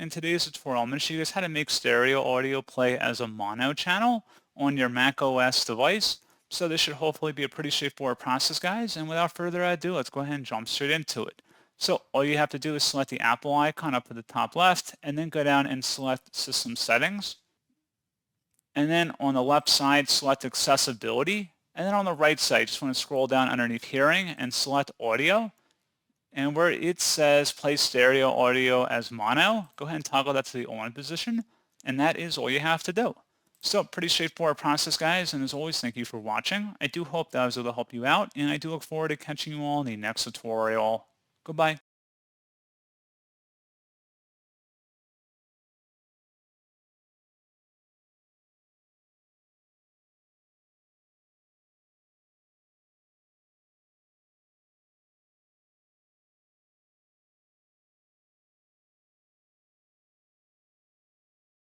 In today's tutorial, I'm going to show you guys how to make stereo audio play as a mono channel on your macOS device. So this should hopefully be a pretty straightforward process, guys. And without further ado, let's go ahead and jump straight into it. So all you have to do is select the Apple icon up at the top left, and then go down and select System Settings. And then on the left side, select Accessibility. And then on the right side, just want to scroll down underneath Hearing and select Audio. And where it says play stereo audio as mono, go ahead and toggle that to the on position, and that is all you have to do. So pretty straightforward process, guys, and as always, thank you for watching. I do hope that I was able to help you out, and I do look forward to catching you all in the next tutorial. Goodbye.